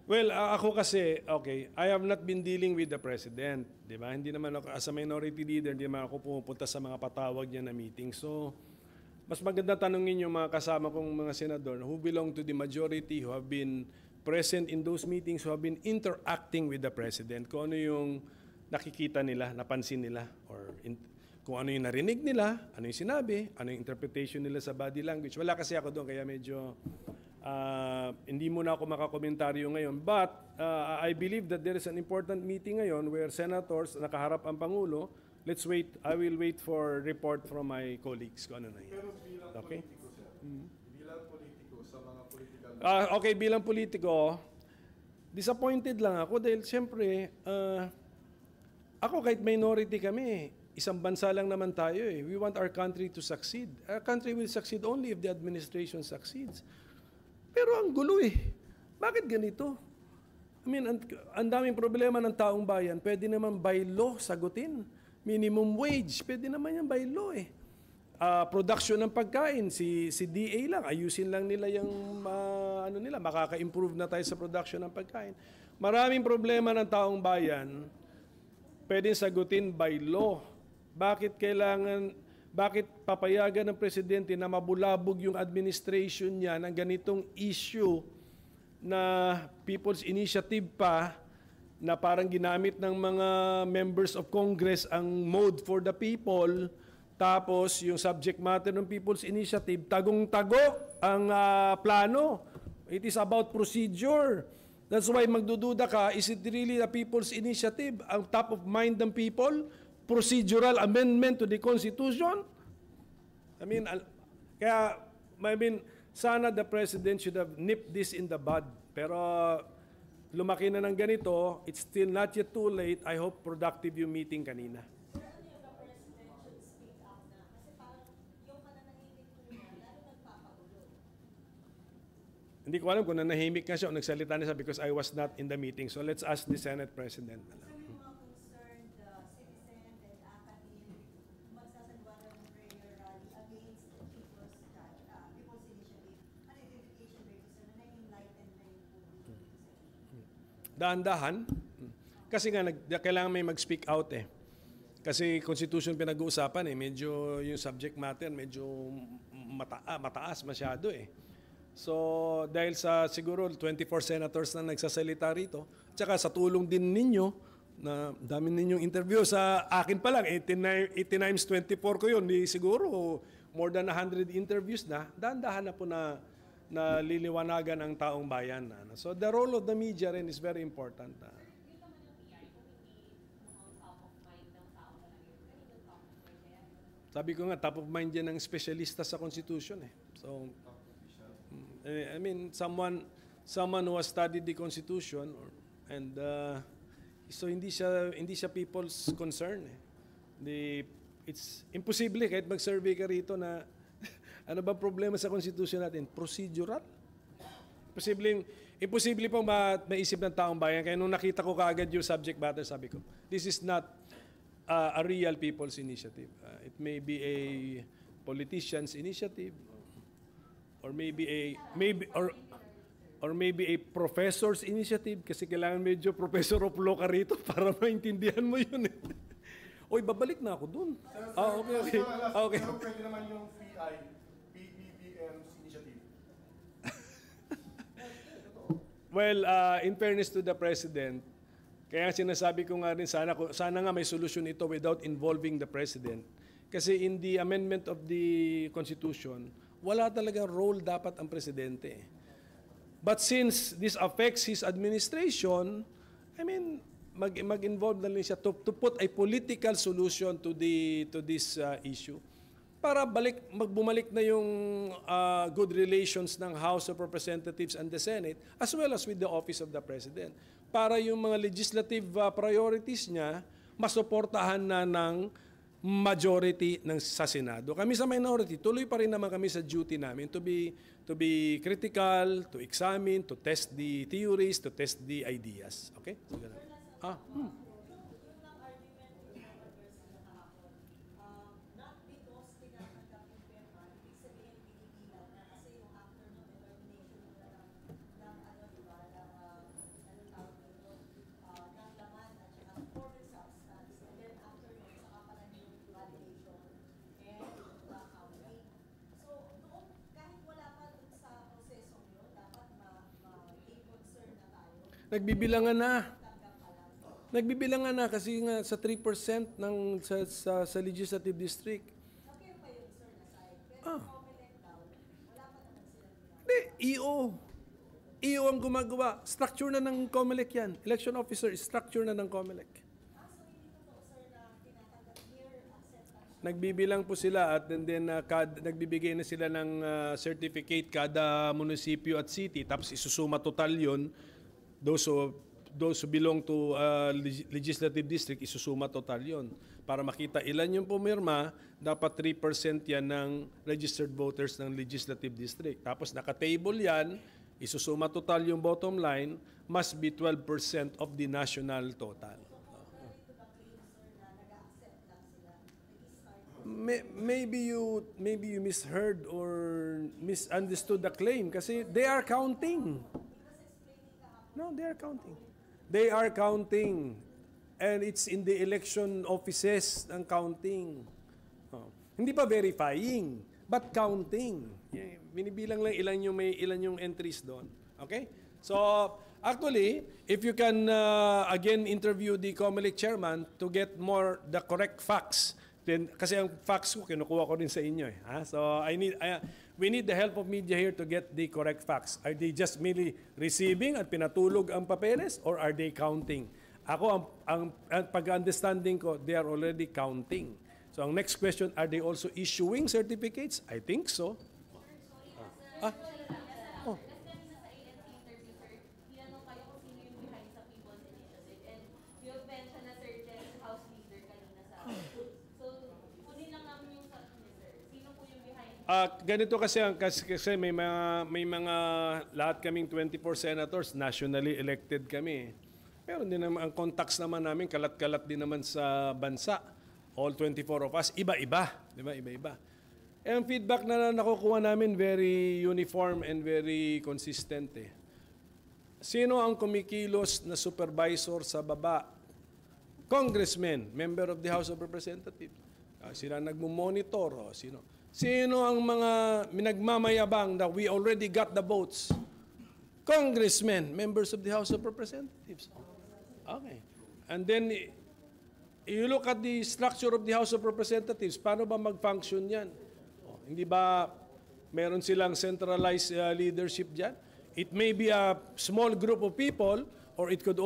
Well, ako kasi, okay, I have not been dealing with the president, di ba? Hindi naman ako, as a minority leader, hindi naman ako pumupunta sa mga patawag niya na meeting. So, mas maganda tanungin yung mga kasama kong mga senador who belong to the majority, who have been present in those meetings, who have been interacting with the president, kung ano yung nakikita nila, napansin nila, or kung ano yung narinig nila, ano yung sinabi, ano yung interpretation nila sa body language. Wala kasi ako doon, kaya medyo hindi muna ako makakomentaryo ngayon. But I believe that there is an important meeting ngayon where senators, nakaharap ang Pangulo. Let's wait. I will wait for report from my colleagues. Kung ano na yan. Pero bilang Okay? politiko, sir, bilang politiko sa mga political... Okay, bilang politiko, disappointed lang ako dahil siyempre, ako kahit minority kami, isang bansa lang naman tayo eh. We want our country to succeed. Our country will succeed only if the administration succeeds. Pero ang gulo eh. Bakit ganito? I mean, ang daming problema ng taong bayan, pwede naman by law sagutin. Minimum wage, pwede naman yan by law eh. Production ng pagkain, si DA lang, ayusin lang nila yung ano nila, makaka-improve na tayo sa production ng pagkain. Maraming problema ng taong bayan, pwedeng sagutin by law. Bakit papayagan ng presidente na mabulabog yung administration niya ng ganitong issue na People's Initiative pa na parang ginamit ng mga members of Congress ang mode for the people, tapos yung subject matter ng People's Initiative, tagong-tago ang plano. It is about procedure. That's why magdududa ka, is it really a People's Initiative? Ang top of mind ng people? Procedural amendment to the Constitution? Sana the President should have nipped this in the bud. Pero lumaki na ng ganito, it's still not yet too late. I hope productive yung meeting kanina. Sir, ano yung the President should speak up na? Kasi parang yung mananahimik po niya, lalo nagpapagulo. Hindi ko alam kung nanahimik nga siya o nagsalita na siya because I was not in the meeting. So let's ask the Senate President. Sir, yung mga concerned citizen and academic magsasalubatan ng prayer rally against the People's Initiative, ano identification rate, sir, na na-enlighten na yung public? Dahan-dahan. Kasi nga, kailangan may mag-speak out eh. Kasi Constitution pinag-uusapan eh. Medyo yung subject matter, medyo mataas masyado eh. So, dahil sa siguro 24 senators na nagsasalita rito, at saka sa tulong din ninyo, na dami ninyong interview sa akin pa lang, 80 times 24 ko yun, di siguro more than 100 interviews na, dahan-dahan na po na liliwanagan ang taong bayan. So the role of the media rin is very important. Sabi ko nga, top of mind yan ng specialista sa Constitution eh. So, I mean, someone who has studied the Constitution and so hindi siya people's concern eh. It's imposible kahit mag-survey ka rito na ano ba problema sa Constitution natin? Procedural. Imposible pong maisip ng taong bayan. Kaya nung nakita ko kaagad yung subject matter, sabi ko, this is not a real people's initiative. It may be a politician's initiative, or maybe a professor's initiative, kasi kailangan medyo professor of law ka rito para maintindihan mo yun eh. Oy, babalik na ako dun. Okay. Pero pwede naman yung PBBM's initiative. Well, in fairness to the President, kaya sinasabi ko nga rin, sana nga may solusyon ito without involving the President. Kasi in the amendment of the Constitution, wala talagang role dapat ang Presidente. But since this affects his administration, I mean, mag-involve na rin siya to put a political solution to this issue. Para bumalik na yung good relations ng House of Representatives and the Senate, as well as with the Office of the President. Para yung mga legislative priorities niya, masuportahan na ng majority sa Senado. Kami sa minority, tuloy pa rin naman kami sa duty namin to be critical, to examine, to test the theories, to test the ideas. Okay? So, Nagbibilangan na. Nagbibilangan na kasi nga sa 3% ng sa legislative district. Okay pa yun, sir, na side. Pero Ah. COMELEC daw, wala pa naman silang ginagawa. Hindi, EO ang gumagawa. Structure na ng COMELEC yan. Election officer, structure na ng COMELEC. So hindi totoo, sir, na tinatanggap mere acceptance. Nagbibilang po sila at then nagbibigay na sila ng certificate kada munisipyo at city, tapos isusuma total yun. Those who belong to legislative district, isusuma total yun. Para makita ilan yung pumirma, dapat 3% yan ng registered voters ng legislative district. Tapos naka-table yan, isusuma total yung bottom line, must be 12% of the national total. Maybe you misheard or misunderstood the claim kasi they are counting. No, they are counting. They are counting. And it's in the election offices ng counting. Oh. Hindi pa verifying, but counting. Binibilang lang ilan yung entries doon. Okay? So, actually, if you can again interview the COMELEC chairman to get more the correct facts, then kasi ang facts ko kinukuha ko rin sa inyo eh. Ha? So, we need the help of media here to get the correct facts. Are they just merely receiving at pinatulog ang papeles or are they counting? Ako, ang pag-understanding ko, they are already counting. So, ang next question, are they also issuing certificates? I think so. Oh. Ganito kasi may mga lahat kaming 24 senators nationally elected kami. Pero din naman ang contacts naman namin kalat-kalat din naman sa bansa. All 24 of us iba-iba, di ba? Iba-iba. Eh, ang feedback na nakukuha namin very uniform and very consistent eh. Sino ang kumikilos na supervisor sa baba? Congressman, member of the House of Representatives. Sila nagmo-monitor o sino? Sino ang mga minagmamayabang that we already got the votes? Congressmen, members of the House of Representatives. Okay. And then, you look at the structure of the House of Representatives, paano ba mag-function yan? Hindi ba meron silang centralized leadership dyan? It may be a small group of people or it could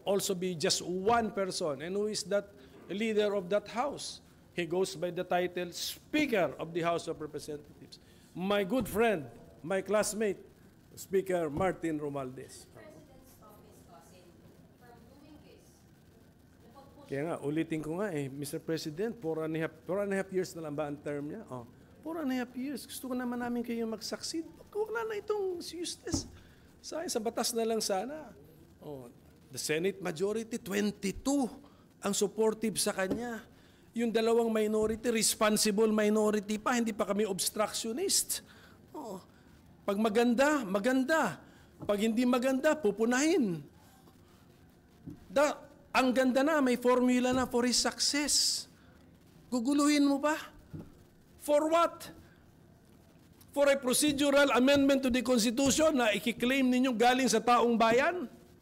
also be just one person. And who is that leader of that house? He goes by the title Speaker of the House of Representatives. My good friend, my classmate, Speaker Martin Romualdez. President's office causing from doing this. Kaya nga, ulitin ko nga Mr. President, 4.5 years na lang ba ang term niya? 4.5 years. Gusto ko naman namin kayo mag-succeed. Wala na itong useless. Sa batas na lang sana. The Senate majority, 22 ang supportive sa kanya. Yung dalawang minority, responsible minority pa, hindi pa kami obstructionist. Pag maganda, maganda. Pag hindi maganda, pupunahin. Ang ganda na, may formula na for his success. Guguluhin mo ba? For what? For a procedural amendment to the Constitution na ikiklaim ninyo galing sa taong bayan?